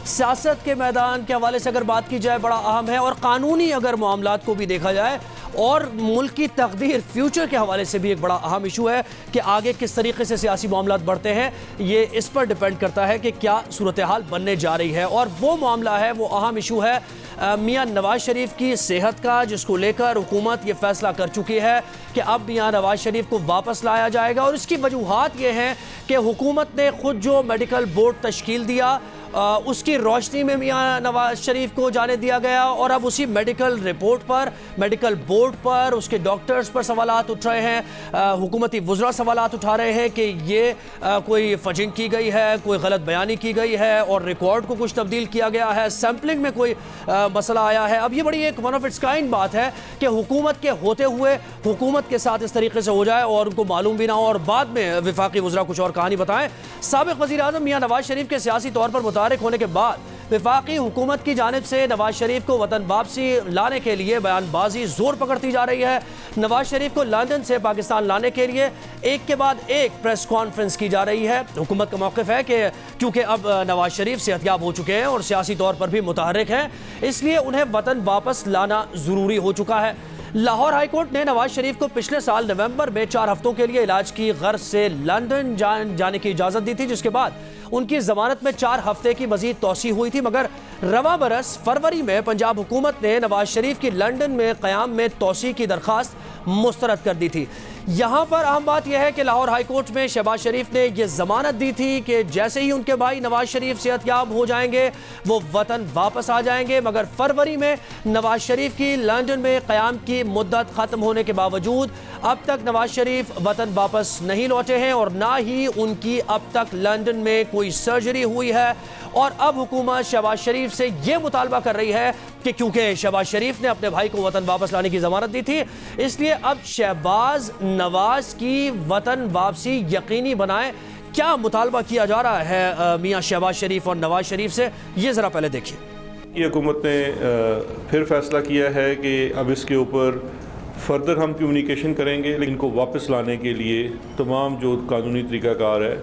سیاست کے میدان کے حوالے سے اگر بات کی جائے بڑا اہم ہے، اور قانونی اگر معاملات کو بھی دیکھا جائے اور ملک کی تقدیر فیوچر کے حوالے سے بھی ایک بڑا اہم ایشو ہے کہ آگے کس طریقے سے سیاسی معاملات بڑھتے ہیں۔ یہ اس پر ڈیپینڈ کرتا ہے کہ کیا صورتحال بننے جا رہی ہے، اور وہ معاملہ ہے، وہ اہم ایشو ہے میاں نواز شریف کی صحت کا، جس کو لے کر حکومت یہ فیصلہ کر چکی ہے کہ اب میاں نواز شریف کو واپس لایا جائے گا، اور اس کی وجوہات یہ ہیں کہ حکومت نے خود جو میڈیکل بورڈ تشکیل دیا اس کی روشنی میں میاں نواز شریف کو جانے دیا گیا، اور اب اسی میڈیکل رپورٹ پر، میڈیکل بورڈ پر، اس کے ڈاکٹرز پر سوالات اٹھ رہے ہیں، حکومتی وزراء سوالات اٹھا رہے ہیں کہ یہ کوئی فجنگ کی گئی ہے، کوئی غلط بیانی کی گئی ہے، اور ریکارڈ کو کچھ تبدیل کیا گیا ہے، سیمپلنگ میں کوئی مسئلہ آیا ہے۔ اب یہ بڑی ایک ون آف اٹس کائنڈ بات ہے کہ حکومت کے ہوتے ہوئے حکومت کے ساتھ اس طریقے سے ہو جائے اور ان کو معلوم بھی نہ ہو، اور بعد میں وفاقی وزراء کچھ اور کہانی بتائیں۔ سابق وزیر اعظم میاں نواز شریف کے سیاسی طور پر متحرک ہونے کے بعد وفاقی حکومت کی جانب سے نواز شریف کو وطن واپسی لانے کے لیے بیان بازی زور پکڑتی جا رہی ہے۔ نواز شریف کو لندن سے پاکستان لانے کے لیے ایک کے بعد ایک پریس کانفرنس کی جا رہی ہے۔ حکومت کا موقف ہے کہ کیونکہ اب نواز شریف صحتیاب ہو چکے ہیں اور سیاسی طور پر بھی متحرک ہیں، اس لیے انہیں وطن واپس لانا ضروری ہو چکا ہے۔ لاہور ہائی کورٹ نے نواز شریف کو پچھلے سال نومبر میں 4 ہفتوں کے لیے علاج کی غرض سے لندن جانے کی اجازت دی تھی، جس کے بعد ان کی ضمانت میں 4 ہفتے کی مزید توسیع ہوئی تھی، مگر رواں برس فروری میں پنجاب حکومت نے نواز شریف کی لندن میں قیام میں توسیع کی درخواست مسترد کر دی تھی۔ یہاں پر اہم بات یہ ہے کہ لاہور ہائی کورٹ میں شہباز شریف نے یہ ضمانت دی تھی کہ جیسے ہی ان کے بھائی نواز شریف صحت یاب ہو جائیں گے وہ وطن واپس آ جائیں گے، مگر فروری میں نواز شریف کی لندن میں قیام کی مدت ختم ہونے کے باوجود اب تک نواز شریف وطن واپس نہیں لوٹے ہیں، اور نہ ہی ان کی اب تک لندن میں کوئی سرجری ہوئی ہے۔ اور اب حکومت شہباز شریف سے یہ مطالبہ کر رہی ہے کہ کیونکہ شہباز شریف نے اپنے بھائی کو وطن واپس لانے کی ضمانت دی تھی، اس لیے اب شہباز نواز کی وطن واپسی یقینی بنائیں۔ کیا مطالبہ کیا جا رہا ہے میاں شہباز شریف اور نواز شریف سے، یہ ذرا پہلے دیکھیے۔ یہ حکومت نے پھر فیصلہ کیا ہے کہ اب اس کے اوپر فردر ہم کمیونیکیشن کریں گے، لیکن ان کو واپس لانے کے لیے تمام جو قانونی طریقہ کار ہے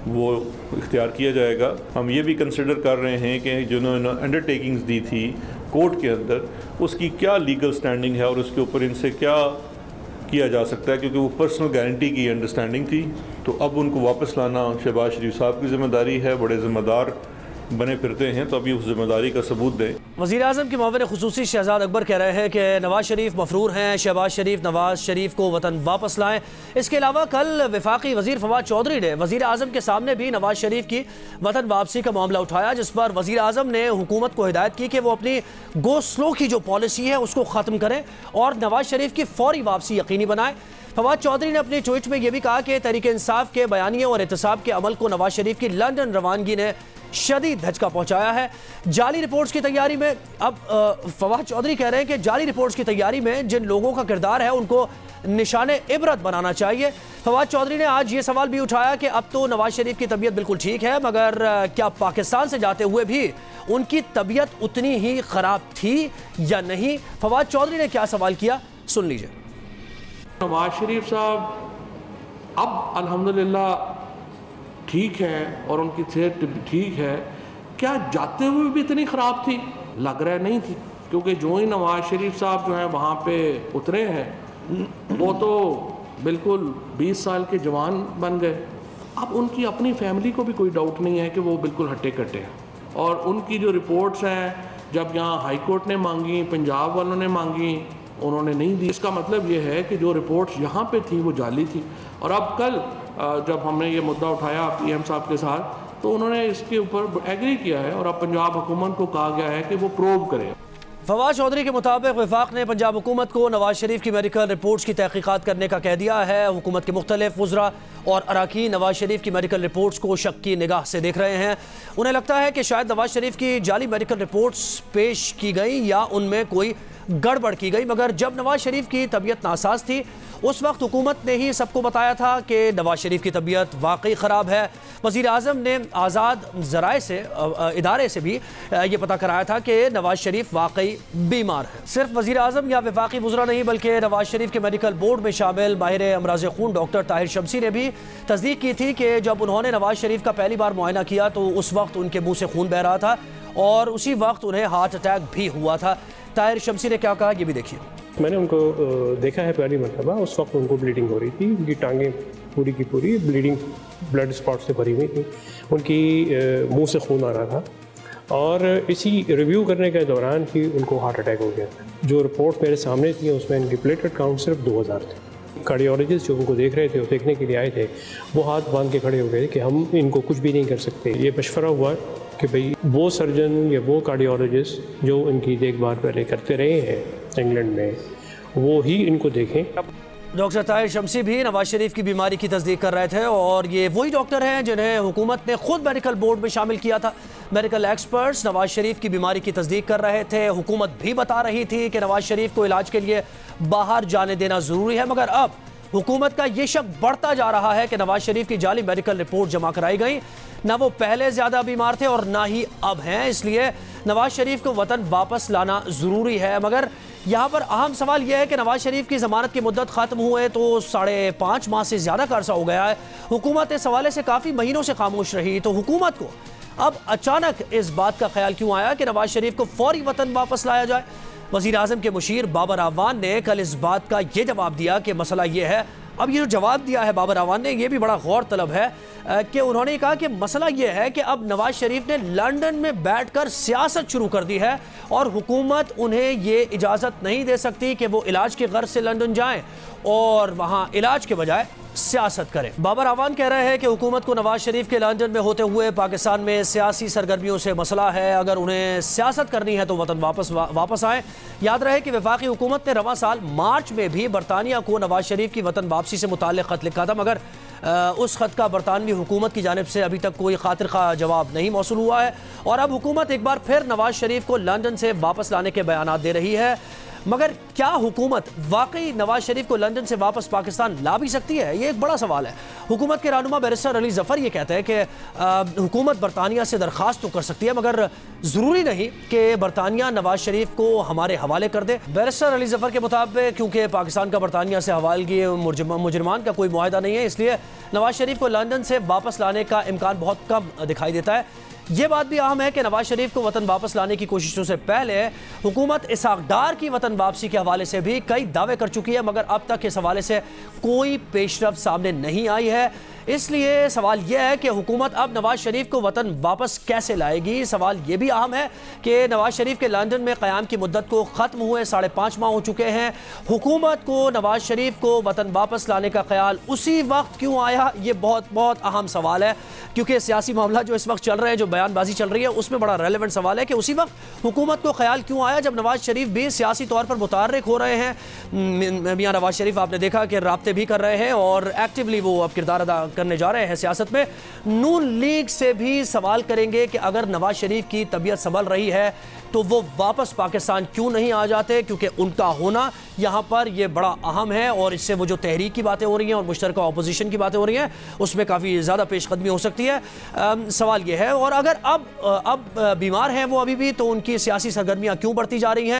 وہ اختیار کیا جائے گا۔ ہم یہ بھی کنسیڈر کر رہے ہیں کہ جنہوں نے انڈر ٹیکنگز دی تھی کورٹ کے اندر، اس کی کیا لیگل سٹینڈنگ ہے اور اس کے اوپر ان سے کیا جا سکتا ہے، کیونکہ وہ پرسنل گارنٹی کی انڈرسٹینڈنگ تھی۔ تو اب ان کو واپس لانا شہباز شریف صاحب کی ذمہ داری ہے، بڑے ذمہ دار بنے پھرتے ہیں، تو ابھی اس ذمہ داری کا ثبوت دیں۔ وزیر اعظم کے معاون خصوصی شہزاد اکبر کہہ رہے ہیں کہ نواز شریف مفرور ہیں، شہباز شریف نواز شریف کو وطن واپس لائیں۔ اس کے علاوہ کل وفاقی وزیر فواد چودھری نے وزیر اعظم کے سامنے بھی نواز شریف کی وطن واپسی کا معاملہ اٹھایا، جس پر وزیر اعظم نے حکومت کو ہدایت کی کہ وہ اپنی گو سلو کی جو پالیسی ہے اس کو ختم کریں اور نواز شریف کی فوری واپسی یقینی بنائیں۔ فواد چودھری نے اپنے ٹویٹ میں یہ بھی کہا کہ تحریک انصاف کے بیانیے اور احتساب کے عمل کو نواز شریف کی لندن روانگی نے شدید دھچکا پہنچایا ہے۔ جعلی رپورٹس کی تیاری میں اب فواد چودھری کہہ رہے ہیں کہ جعلی رپورٹس کی تیاری میں جن لوگوں کا کردار ہے ان کو نشان عبرت بنانا چاہیے۔ فواد چودھری نے آج یہ سوال بھی اٹھایا کہ اب تو نواز شریف کی طبیعت بالکل ٹھیک ہے، مگر کیا پاکستان سے جاتے ہوئے بھی ان کی طبیعت اتنی ہی خراب تھی یا نہیں؟ فواد چودھری نے کیا سوال کیا، سن لیجئے۔ نواز شریف صاحب اب الحمدللہ ٹھیک ہے اور ان کی صحت ٹھیک ہے، کیا جاتے ہوئے بھی اتنی خراب تھی؟ لگ رہا نہیں تھی، کیونکہ جو ہی نواز شریف صاحب جو ہیں وہاں پہ اترے ہیں وہ تو بالکل 20 سال کے جوان بن گئے۔ اب ان کی اپنی فیملی کو بھی کوئی ڈاؤٹ نہیں ہے کہ وہ بالکل ہٹے کٹے ہیں، اور ان کی جو رپورٹس ہیں جب یہاں ہائی کورٹ نے مانگی، پنجاب والوں نے مانگی، انہوں نے نہیں دی۔ اس کا مطلب یہ ہے کہ جو رپورٹس یہاں پہ تھیں وہ جعلی تھی۔ اور اب کل جب ہم نے یہ مدعا اٹھایا پی ایم صاحب کے ساتھ تو انہوں نے اس کے اوپر ایگری کیا ہے، اور اب پنجاب حکومت کو کہا گیا ہے کہ وہ پروب کرے۔ فواد چودھری کے مطابق وفاق نے پنجاب حکومت کو نواز شریف کی میڈیکل رپورٹس کی تحقیقات کرنے کا کہہ دیا ہے۔ حکومت کے مختلف وزراء اور اراکین نواز شریف کی میڈیکل رپورٹس کو شک کی نگاہ سے دیکھ رہے ہیں۔ انہیں لگتا ہے کہ شاید نواز شریف کی جعلی میڈیکل رپورٹس پیش کی گئی یا ان میں کوئی گڑبڑ کی گئی، مگر جب نواز شریف کی طبیعت ناساز تھی اس وقت حکومت نے ہی سب کو بتایا تھا کہ نواز شریف کی طبیعت واقعی خراب ہے۔ وزیر اعظم نے آزاد ذرائع سے ادارے سے بھی یہ پتہ کرایا تھا کہ نواز شریف واقعی بیمار ہے۔ صرف وزیر اعظم یا وفاقی وزراء نہیں بلکہ نواز شریف کے میڈیکل بورڈ میں شامل ماہر امراض خون ڈاکٹر طاہر شمسی نے بھی تصدیق کی تھی کہ جب انہوں نے نواز شریف کا پہلی بار معائنہ کیا تو اس وقت ان کے منہ سے خون بہہ رہا تھا اور اسی وقت انہیں ہارٹ اٹیک بھی ہوا تھا۔ طاہر شمسی نے کیا کہا یہ بھی دیکھیے۔ میں نے ان کو دیکھا ہے پہلی مرتبہ، اس وقت ان کو بلیڈنگ ہو رہی تھی، ان کی ٹانگیں پوری کی پوری بلیڈنگ بلڈ اسپاٹ سے بھری ہوئی تھیں، ان کی منہ سے خون آ رہا تھا، اور اسی ریویو کرنے کے دوران ہی ان کو ہارٹ اٹیک ہو گیا۔ جو رپورٹ میرے سامنے تھی اس میں ان کی پلیٹلیٹ کاؤنٹ صرف 2000 تھے۔ کارڈیولوجسٹ جو ان کو دیکھ رہے تھے اور دیکھنے کے لیے آئے تھے وہ ہاتھ باندھ کے کھڑے ہو گئے کہ ہم ان کو کچھ بھی نہیں کر سکتے۔ یہ مشورہ ہوا کہ بھئی وہ سرجن یا وہ کارڈیولوجسٹ جو ان کی دیکھ بھال پہلے کرتے رہے ہیں انگلینڈ میں، وہ ہی ان کو دیکھیں۔ ڈاکٹر طاہر شمسی بھی نواز شریف کی بیماری کی تصدیق کر رہے تھے، اور یہ وہی ڈاکٹر ہیں جنہیں حکومت نے خود میڈیکل بورڈ میں شامل کیا تھا۔ میڈیکل ایکسپرٹس نواز شریف کی بیماری کی تصدیق کر رہے تھے۔ حکومت بھی بتا رہی تھی کہ نواز شریف کو علاج کے لیے باہر جانے دینا ضروری ہے، مگر اب حکومت کا یہ شک بڑھتا جا رہا ہے کہ نواز شریف کی جعلی میڈیکل رپورٹ جمع کرائی گئی۔ نہ وہ پہلے زیادہ بیمار تھے اور نہ ہی اب ہیں، اس لیے نواز شریف کو وطن واپس لانا ضروری ہے۔ مگر یہاں پر اہم سوال یہ ہے کہ نواز شریف کی ضمانت کی مدت ختم ہوئے تو 5.5 ماہ سے زیادہ کا عرصہ ہو گیا ہے۔ حکومت اس حوالے سے کافی مہینوں سے خاموش رہی، تو حکومت کو اب اچانک اس بات کا خیال کیوں آیا کہ نواز شریف کو فوری وطن واپس لایا جائے؟ وزیر اعظم کے مشیر بابر اعوان نے کل اس بات کا یہ جواب دیا کہ مسئلہ یہ ہے۔ اب یہ جو جواب دیا ہے بابر اعوان نے، یہ بھی بڑا غور طلب ہے کہ انہوں نے کہا کہ مسئلہ یہ ہے کہ اب نواز شریف نے لندن میں بیٹھ کر سیاست شروع کر دی ہے، اور حکومت انہیں یہ اجازت نہیں دے سکتی کہ وہ علاج کی غرض سے لندن جائیں اور وہاں علاج کے بجائے سیاست کریں۔ بابر اعوان کہہ رہے ہیں کہ حکومت کو نواز شریف کے لندن میں ہوتے ہوئے پاکستان میں سیاسی سرگرمیوں سے مسئلہ ہے، اگر انہیں سیاست کرنی ہے تو وطن واپس آئیں۔ یاد رہے کہ وفاقی حکومت نے رواں سال مارچ میں بھی برطانیہ کو نواز شریف کی وطن واپسی سے متعلق خط لکھا تھا، مگر اس خط کا برطانوی حکومت کی جانب سے ابھی تک کوئی خاطر خواہ جواب نہیں موصول ہوا ہے، اور اب حکومت ایک بار پھر نواز شریف کو لندن سے واپس لانے کے بیانات دے رہی ہے۔ مگر کیا حکومت واقعی نواز شریف کو لندن سے واپس پاکستان لا بھی سکتی ہے؟ یہ ایک بڑا سوال ہے۔ حکومت کے رہنما بیرسٹر علی ظفر یہ کہتے ہیں کہ حکومت برطانیہ سے درخواست تو کر سکتی ہے، مگر ضروری نہیں کہ برطانیہ نواز شریف کو ہمارے حوالے کر دے۔ بیرسٹر علی ظفر کے مطابق کیونکہ پاکستان کا برطانیہ سے حوالگی مجرمان کا کوئی معاہدہ نہیں ہے، اس لیے نواز شریف کو لندن سے واپس لانے کا امکان بہت کم دکھائی دیتا ہے۔ یہ بات بھی اہم ہے کہ نواز شریف کو وطن واپس لانے کی کوششوں سے پہلے حکومت اسحاق ڈار کی وطن واپسی کے حوالے سے بھی کئی دعوے کر چکی ہے، مگر اب تک اس حوالے سے کوئی پیش رفت سامنے نہیں آئی ہے۔ اس لیے سوال یہ ہے کہ حکومت اب نواز شریف کو وطن واپس کیسے لائے گی؟ سوال یہ بھی اہم ہے کہ نواز شریف کے لندن میں قیام کی مدت کو ختم ہوئے 5.5 ماہ ہو چکے ہیں، حکومت کو نواز شریف کو وطن واپس لانے کا خیال اسی وقت کیوں آیا؟ یہ بہت اہم سوال ہے، کیونکہ سیاسی معاملہ جو اس وقت چل رہے ہیں، جو بیان بازی چل رہی ہے، اس میں بڑا ریلیونٹ سوال ہے کہ اسی وقت حکومت کو خیال کیوں آیا جب نواز شریف بھی سیاسی طور پر متحرک ہو رہے ہیں۔ میاں نواز شریف آپ نے دیکھا کہ رابطے بھی کر رہے ہیں اور ایکٹیولی وہ اب کردار ادا کرنے جا رہے ہیں سیاست میں۔ نون لیگ سے بھی سوال کریں گے کہ اگر نواز شریف کی طبیعت سنبھل رہی ہے تو وہ واپس پاکستان کیوں نہیں آ جاتے، کیونکہ ان کا ہونا یہاں پر یہ بڑا اہم ہے، اور اس سے وہ جو تحریک کی باتیں ہو رہی ہیں اور مشترکہ اپوزیشن کی باتیں ہو رہی ہیں اس میں کافی زیادہ پیش قدمی ہو سکتی ہے۔ سوال یہ ہے، اور اگر اب بیمار ہیں وہ ابھی بھی، تو ان کی سیاسی سرگرمیاں کیوں بڑھتی جا رہی ہیں؟